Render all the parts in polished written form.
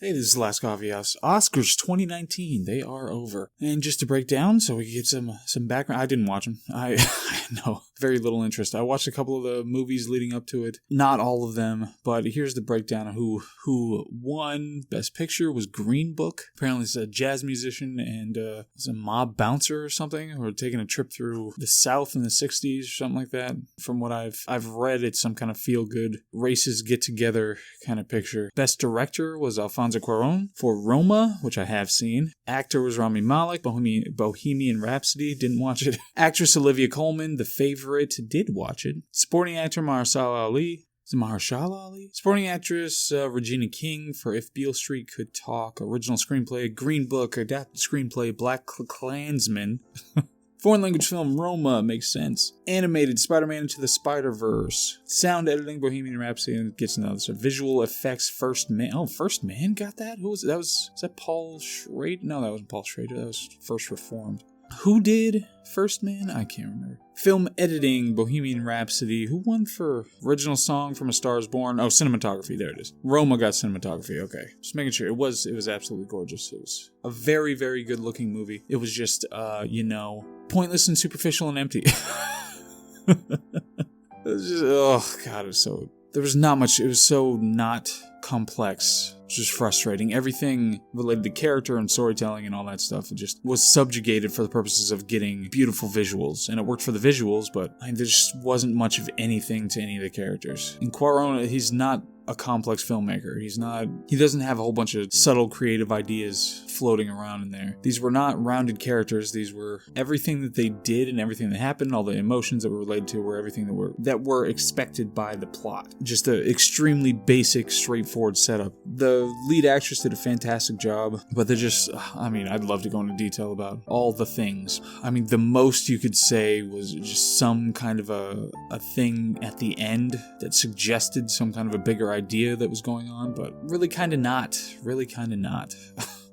Hey, this is Lascovias. Oscars 2019, they are over. And just to break down, so we can get some background, I didn't watch them. I know, very little interest. I watched a couple of the movies leading up to it. Not all of them, but here's the breakdown of who won. Best Picture was Green Book. Apparently it's a jazz musician and it's a mob bouncer or something, or taking a trip through the South in the 60s or something like that. From what I've read, it's some kind of feel-good races get together kind of picture. Best Director was Alfonso Cuarón for Roma, which I have seen. Actor was Rami Malek, Bohemian Rhapsody, didn't watch it. Actress Olivia Colman, The Favorite, did watch it. Supporting actor Mahershala Ali. Is it Mahershala Ali? Supporting actress Regina King for If Beale Street Could Talk. Original screenplay Green Book. Adapted screenplay Black Klansman. Foreign language film Roma, makes sense. Animated Spider-Man Into the Spider-Verse. Sound editing Bohemian Rhapsody, and it gets another. So visual effects First Man. Oh, First Man got that? Who was it? Was that Paul Schrader? No, that wasn't Paul Schrader. That was First Reformed. Who did First Man? I can't remember. Film editing Bohemian Rhapsody. Who won for original song from A Star Is Born? Oh, cinematography. There it is. Roma got cinematography. Okay, just making sure. It was absolutely gorgeous. It was a very, very good looking movie. It was just pointless and superficial and empty. It was just, oh god, it was so. There was not much. It was so not complex. It was just frustrating. Everything related to character and storytelling and all that stuff, it just was subjugated for the purposes of getting beautiful visuals. And it worked for the visuals, but there just wasn't much of anything to any of the characters. And Cuarón, he's not a complex filmmaker. He doesn't have a whole bunch of subtle creative ideas floating around in there. These were not rounded characters. These were everything that they did and everything that happened, all the emotions that were related to were everything that were expected by the plot. Just an extremely basic, straightforward setup. The lead actress did a fantastic job, but they're just, I'd love to go into detail about all the things. The most you could say was just some kind of a thing at the end that suggested some kind of a bigger idea that was going on, but really kind of not.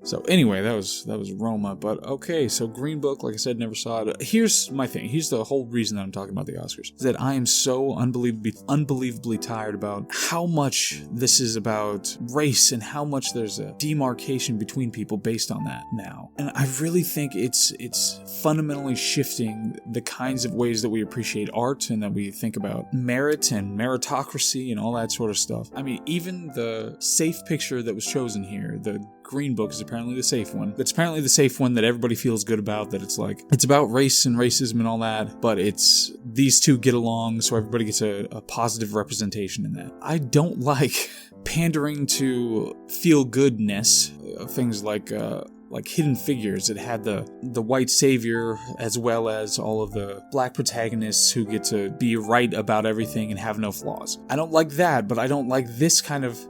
So anyway, that was Roma, but okay, so Green Book, like I said, never saw it. Here's my thing. Here's the whole reason that I'm talking about the Oscars. Is that I am so unbelievably tired about how much this is about race and how much there's a demarcation between people based on that now. And I really think it's fundamentally shifting the kinds of ways that we appreciate art and that we think about merit and meritocracy and all that sort of stuff. Even the safe picture that was chosen here, the Green Book, is apparently the safe one. It's apparently the safe one that everybody feels good about, that it's about race and racism and all that, but it's these two get along, so everybody gets a positive representation in that. I don't like pandering to feel-goodness, things like Hidden Figures. It had the white savior as well as all of the black protagonists who get to be right about everything and have no flaws. I don't like that, but I don't like this kind of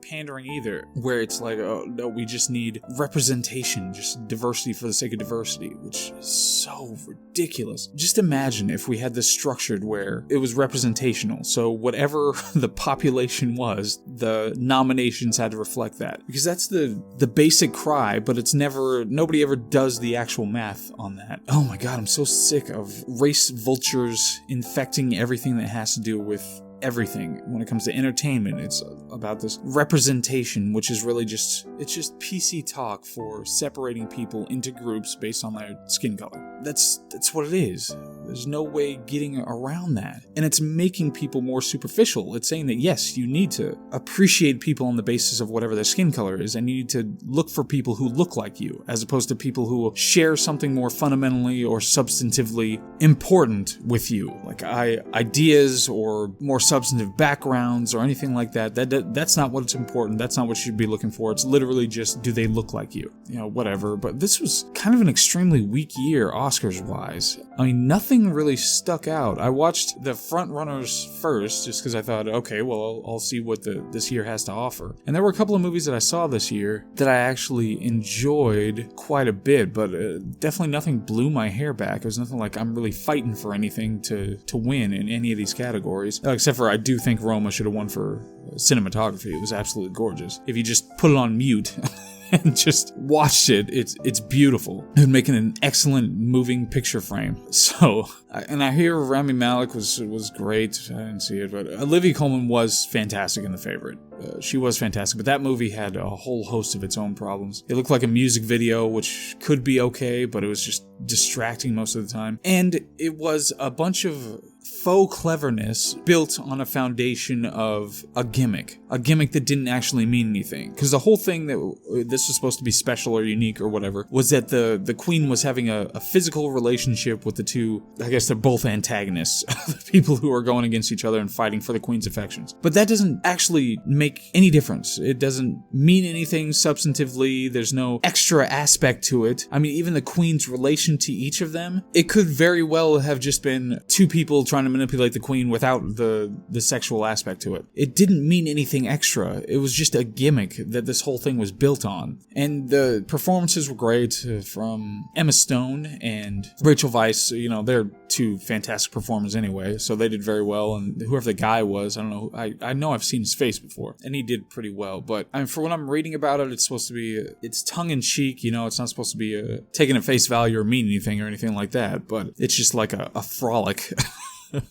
pandering either, where it's like, oh no, we just need representation, just diversity for the sake of diversity, which is so ridiculous. Just imagine if we had this structured where it was representational, so whatever the population was, the nominations had to reflect that, because that's the basic cry, but nobody ever does the actual math on that. Oh my god, I'm so sick of race vultures infecting everything that has to do with everything. When it comes to entertainment, it's about this representation, which is really just PC talk for separating people into groups based on their skin color. That's what it is. There's no way getting around that. And it's making people more superficial. It's saying that yes, you need to appreciate people on the basis of whatever their skin color is, and you need to look for people who look like you, as opposed to people who share something more fundamentally or substantively important with you, like ideas or more substantive backgrounds or anything like that. That's not what's important. That's not what you should be looking for. It's literally just, do they look like you? Whatever. But this was kind of an extremely weak year, Oscars-wise. Nothing really stuck out. I watched the front runners first, just because I thought, okay, well, I'll see what this year has to offer. And there were a couple of movies that I saw this year that I actually enjoyed quite a bit, but definitely nothing blew my hair back. It was nothing like I'm really fighting for anything to win in any of these categories, except for I do think Roma should have won for cinematography. It was absolutely gorgeous. If you just put it on mute and just watched it. It's beautiful. It would make an excellent moving picture frame. So, and I hear Rami Malek was great. I didn't see it, but Olivia Colman was fantastic in The Favorite. She was fantastic, but that movie had a whole host of its own problems. It looked like a music video, which could be okay, but it was just distracting most of the time. And it was a bunch of faux cleverness built on a foundation of a gimmick that didn't actually mean anything. Because the whole thing that this was supposed to be special or unique or whatever was that the queen was having a physical relationship with the two, I guess they're both antagonists, the people who are going against each other and fighting for the queen's affections. But that doesn't actually make any difference. It doesn't mean anything substantively. There's no extra aspect to it. I mean, even the queen's relation to each of them, it could very well have just been two people trying to manipulate the queen without the sexual aspect to it. It didn't mean anything extra. It was just a gimmick that this whole thing was built on. And the performances were great from Emma Stone and Rachel Weisz. You know, they're two fantastic performers anyway, so they did very well. And whoever the guy was, I don't know, I know I've seen his face before, and he did pretty well. But I mean, for what I'm reading about it, it's supposed to be, it's tongue-in-cheek, you know, it's not supposed to be taken at face value or mean anything like that, but it's just like a frolic.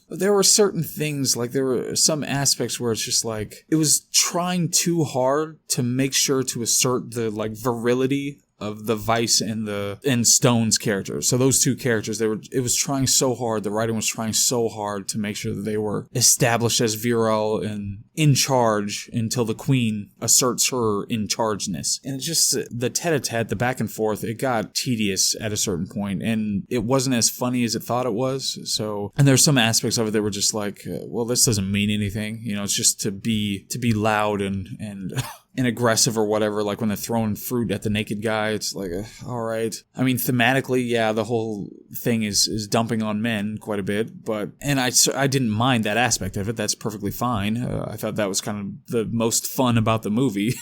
There were certain things, like there were some aspects where it's just like, it was trying too hard to make sure to assert the like virility of the Weisz and Stone's characters. So those two characters, it was trying so hard, the writing was trying so hard to make sure that they were established as virile and in charge until the queen asserts her in chargeness. And it's just the tete-a-tete, the back and forth, it got tedious at a certain point, and it wasn't as funny as it thought it was. So, and there's some aspects of it that were just like, well, this doesn't mean anything. You know, it's just to be loud and and aggressive or whatever, like when they're throwing fruit at the naked guy, it's like, all right. I mean, thematically, yeah, the whole thing is dumping on men quite a bit, but, and I didn't mind that aspect of it, that's perfectly fine. I thought that was kind of the most fun about the movie.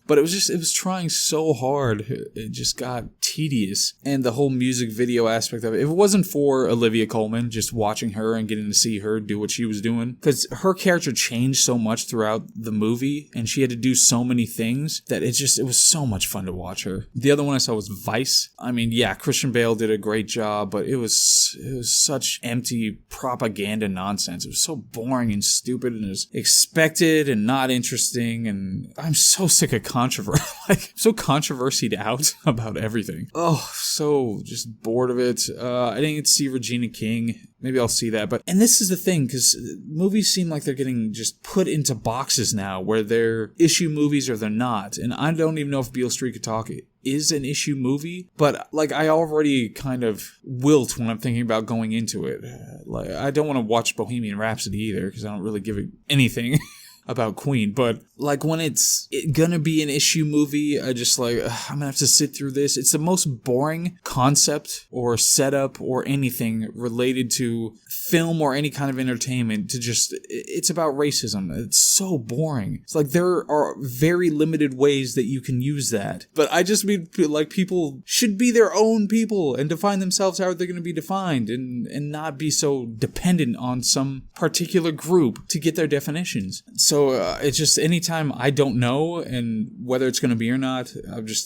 But it was trying so hard, it just got tedious. And the whole music video aspect of it, if it wasn't for Olivia Colman, just watching her and getting to see her do what she was doing, because her character changed so much throughout the movie, and she had to do so many things, that it was so much fun to watch her. The other one I saw was Vice. I mean, yeah, Christian Bale did a great job, but it was such empty propaganda nonsense. It was so boring and stupid, and it was expected and not interesting, and I'm so sick of controversy. Like, so controversied out about everything. Oh, so just bored of it. I didn't get to see Regina King. Maybe I'll see that. And this is the thing, because movies seem like they're getting just put into boxes now, where they're issue movies or they're not. And I don't even know if Beale Street Could Talk is an issue movie, but like I already kind of wilt when I'm thinking about going into it. Like, I don't want to watch Bohemian Rhapsody either, because I don't really give it anything about Queen, but like when it's gonna be an issue movie, I just like, I'm gonna have to sit through this. It's the most boring concept or setup or anything related to film or any kind of entertainment to just, it's about racism. It's so boring. It's like there are very limited ways that you can use that. But I just mean like people should be their own people and define themselves how they're gonna be defined and not be so dependent on some particular group to get their definitions. So it's just anytime I don't know and whether it's going to be or not,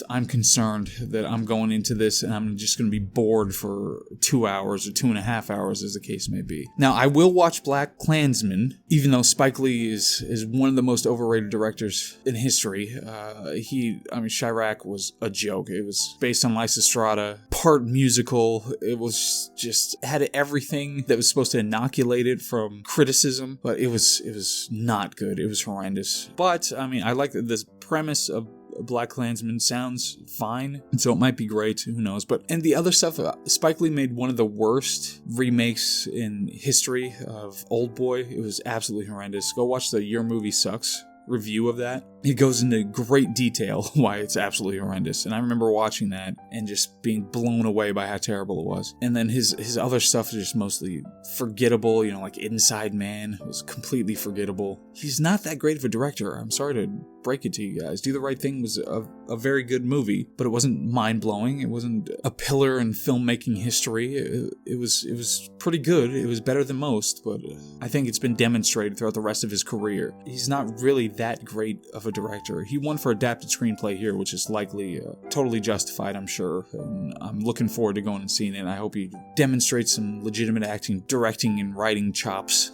I'm concerned that I'm going into this and I'm just going to be bored for 2 hours or 2.5 hours as the case may be. Now, I will watch Black Klansman, even though Spike Lee is one of the most overrated directors in history. Chirac was a joke. It was based on Lysistrata, part musical. It was just, had everything that was supposed to inoculate it from criticism, but it was not good. It was horrendous. But, I mean, I like this premise of Black Klansman sounds fine, and so it might be great, who knows. And the other stuff, Spike Lee made one of the worst remakes in history of Old Boy. It was absolutely horrendous. Go watch the Your Movie Sucks review of that. It goes into great detail why it's absolutely horrendous. And I remember watching that and just being blown away by how terrible it was. And then his other stuff is just mostly forgettable, you know, like Inside Man was completely forgettable. He's not that great of a director. I'm sorry to break it to you guys. Do the Right Thing was a very good movie, but it wasn't mind-blowing. It wasn't a pillar in filmmaking history. It was pretty good. It was better than most, but I think it's been demonstrated throughout the rest of his career. He's not really that great of a director. He won for adapted screenplay here, which is likely totally justified, I'm sure. And I'm looking forward to going and seeing it. I hope he demonstrates some legitimate acting, directing, and writing chops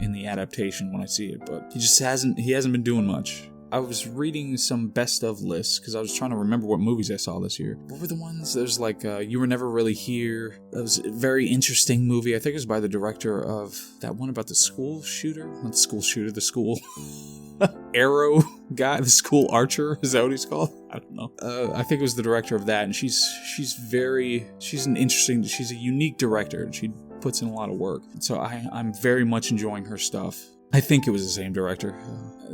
in the adaptation when I see it. But he hasn't been doing much. I was reading some best of lists because I was trying to remember what movies I saw this year. What were the ones? There's like You Were Never Really Here. That was a very interesting movie. I think it was by the director of that one about the school shooter. Not the school shooter, the school arrow guy, the school archer. Is that what he's called? I don't know. I think it was the director of that, and she's a unique director, and she puts in a lot of work. So I'm very much enjoying her stuff. I think it was the same director.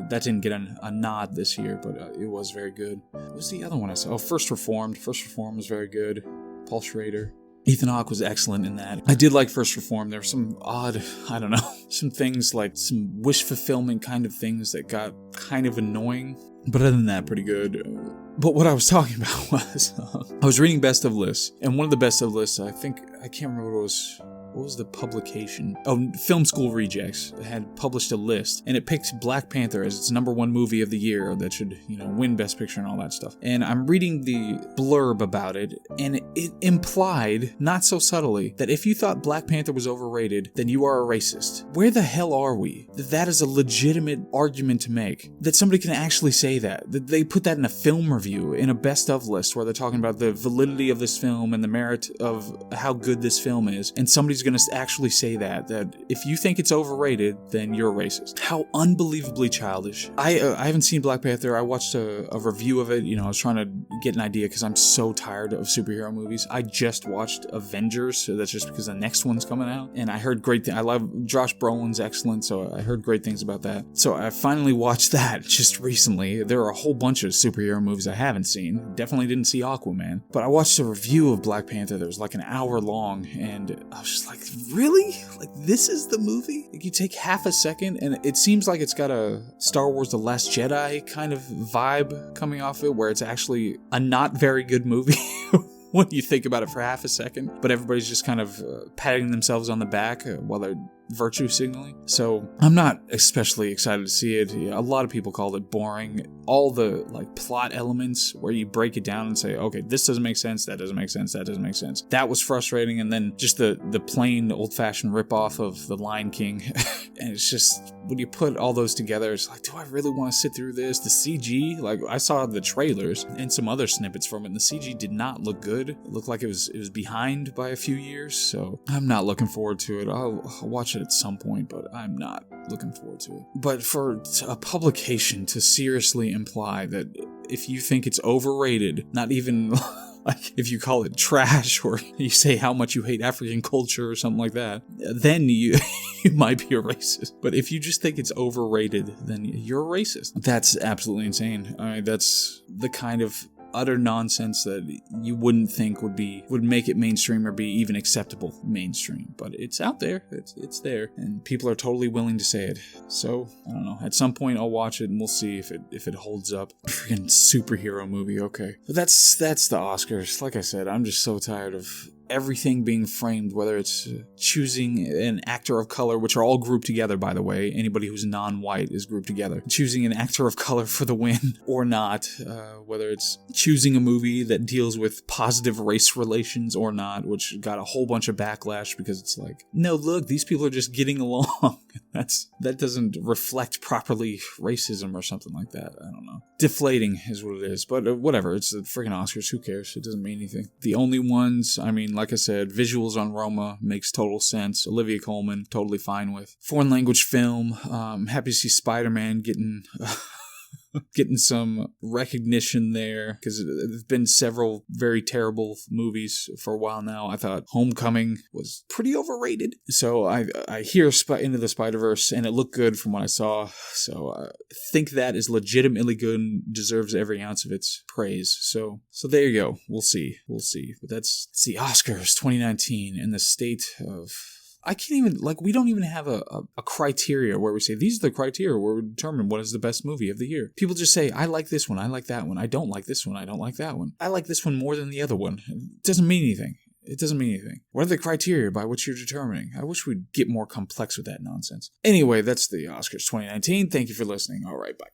That didn't get a nod this year, but it was very good. What was the other one I saw? Oh, First Reformed. First Reformed was very good. Paul Schrader. Ethan Hawke was excellent in that. I did like First Reformed. There were some odd, I don't know, some things like some wish fulfillment kind of things that got kind of annoying. But other than that, pretty good. But what I was talking about was, I was reading best of lists, and one of the best of lists, I can't remember what it was. What was the publication? Oh, Film School Rejects had published a list, and it picked Black Panther as its #1 movie of the year that should, win Best Picture and all that stuff. And I'm reading the blurb about it, and it implied, not so subtly, that if you thought Black Panther was overrated, then you are a racist. Where the hell are we? That is a legitimate argument to make. That somebody can actually say that. That they put that in a film review, in a best of list, where they're talking about the validity of this film and the merit of how good this film is, and somebody's going to actually say that if you think it's overrated, then you're a racist. How unbelievably childish. I haven't seen Black Panther. I watched a review of it. I was trying to get an idea because I'm so tired of superhero movies. I just watched Avengers, so that's just because the next one's coming out, and I heard great things. I love Josh Brolin's excellent, so I heard great things about that. So I finally watched that just recently. There are a whole bunch of superhero movies I haven't seen. Definitely didn't see Aquaman, but I watched a review of Black Panther that was like an hour long, and I was just like, really? Like, this is the movie? Like, you take half a second, and it seems like it's got a Star Wars The Last Jedi kind of vibe coming off it, where it's actually a not very good movie when you think about it for half a second, but everybody's just kind of patting themselves on the back while they're virtue signaling. So I'm not especially excited to see it. A lot of people called it boring. All the plot elements where you break it down and say, okay, this doesn't make sense, that doesn't make sense, that doesn't make sense. That was frustrating. And then just the plain old-fashioned ripoff of The Lion King. And it's just, when you put all those together, it's like, do I really want to sit through this? The CG, I saw the trailers and some other snippets from it, and the CG did not look good. It looked like it was behind by a few years. So I'm not looking forward to it. I'll watch it at some point, but I'm not looking forward to it. But for a publication to seriously imply that if you think it's overrated, not even if you call it trash or you say how much you hate African culture or something like that, then you might be a racist. But if you just think it's overrated, then you're a racist. That's absolutely insane. I mean, that's the kind of utter nonsense that you wouldn't think would make it mainstream or be even acceptable mainstream. But it's out there. It's there. And people are totally willing to say it. So, I don't know. At some point I'll watch it and we'll see if it holds up. Freaking superhero movie, okay. But that's the Oscars. Like I said, I'm just so tired of everything being framed, whether it's choosing an actor of color, which are all grouped together, by the way. Anybody who's non-white is grouped together. Choosing an actor of color for the win or not, whether it's choosing a movie that deals with positive race relations or not, which got a whole bunch of backlash because it's like, no, look, these people are just getting along. That doesn't reflect properly racism or something like that. I don't know. Deflating is what it is, but whatever. It's the freaking Oscars. Who cares? It doesn't mean anything. The only ones, I mean, like I said, visuals on Roma makes total sense. Olivia Colman, totally fine with. Foreign language film, happy to see Spider-Man getting some recognition there, because there's been several very terrible movies for a while now. I thought Homecoming was pretty overrated. So I hear Into the Spider-Verse, and it looked good from what I saw. So I think that is legitimately good and deserves every ounce of its praise. So there you go. We'll see. But that's the Oscars 2019 and the state of... I can't even, we don't even have a criteria where we say, these are the criteria where we determine what is the best movie of the year. People just say, I like this one, I like that one, I don't like this one, I don't like that one. I like this one more than the other one. It doesn't mean anything. What are the criteria by which you're determining? I wish we'd get more complex with that nonsense. Anyway, that's the Oscars 2019. Thank you for listening. All right, bye.